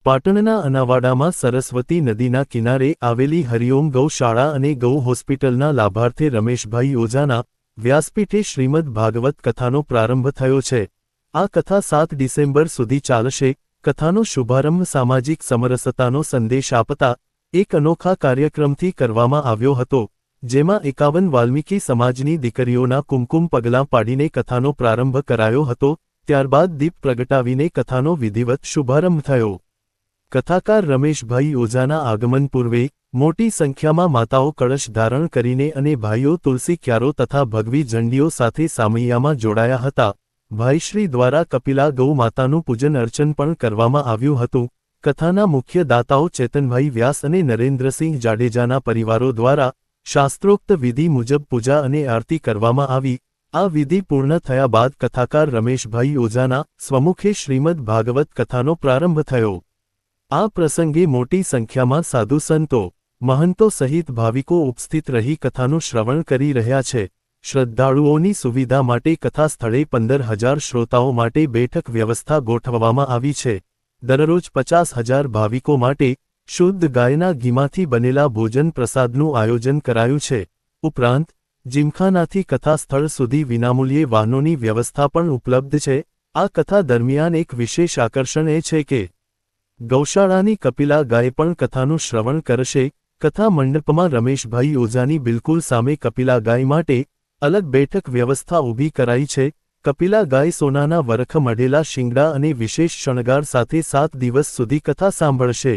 પાટણના અનાવાડામાં સરસ્વતી નદીના કિનારે આવેલી હરિઓમ ગૌશાળા અને ગૌ હોસ્પિટલના લાભાર્થે રમેશભાઈ ઓઝાના વ્યાસપીઠે શ્રીમદ ભાગવત કથાનો પ્રારંભ થયો છે। આ કથા 7 ડિસેમ્બર સુધી ચાલશે। કથાનો શુભારંભ સામાજિક સમરસતાનો સંદેશ આપતા એક અનોખા કાર્યક્રમથી કરવામાં આવ્યો હતો, જેમાં 51 વાલ્મીકી સમાજની દીકરીઓના કુમકુમ પગલાં પાડીને કથાનો પ્રારંભ કરાયો હતો। ત્યારબાદ દીપ પ્રગટાવીને કથાનો વિધિવત શુભારંભ થયો। કથાકાર રમેશભાઈ ઓઝાના આગમન પૂર્વે મોટી સંખ્યામાં માતાઓ કળશ ધારણ કરીને અને ભાઈઓ તુલસી ક્યારો તથા ભગવી ઝંડીઓ સાથે સામૈયામાં જોડાયા હતા। ભાઈશ્રી દ્વારા કપિલા ગૌ માતાનું પૂજન અર્ચન પણ કરવામાં આવ્યું હતું। કથાના મુખ્ય દાતાઓ ચેતનભાઈ વ્યાસ અને નરેન્દ્રસિંહ જાડેજાના પરિવારો દ્વારા શાસ્ત્રોક્ત વિધિ મુજબ પૂજા અને આરતી કરવામાં આવી। આ વિધિ પૂર્ણ થયા બાદ કથાકાર રમેશભાઈ ઓઝાના સ્વમુખે શ્રીમદ ભાગવત કથાનો પ્રારંભ થયો। આ પ્રસંગે મોટી સંખ્યામાં સાધુ સંતો, મહંતો સહિત ભાવિકો ઉપસ્થિત રહી કથાનું શ્રવણ કરી રહ્યા છે। શ્રદ્ધાળુઓની સુવિધા માટે કથા સ્થળે 15,000 શ્રોતાઓ માટે બેઠક વ્યવસ્થા ગોઠવવામાં આવી છે। દરરોજ 50,000 ભાવિકો માટે શુદ્ધ ગાયના ઘીમાંથી બનેલા ભોજન પ્રસાદનું આયોજન કરાયું છે। ઉપરાંત જીમખાનાથી કથા સ્થળ સુધી વિનામૂલ્યે વાહનોની વ્યવસ્થા પણ ઉપલબ્ધ છે। આ કથા દરમિયાન એક વિશેષ આકર્ષણ એ છે કે ગૌશાળાની કપિલા ગાય પણ કથાનું શ્રવણ કરશે। કથા મંડપમાં રમેશભાઈ ઓઝાની બિલકુલ સામે કપિલા ગાય માટે અલગ બેઠક વ્યવસ્થા ઊભી કરાઈ છે। કપિલા ગાય સોનાના વરખ મઢેલા શિંગડા અને વિશેષ શણગાર સાથે 7 દિવસ સુધી કથા સાંભળશે।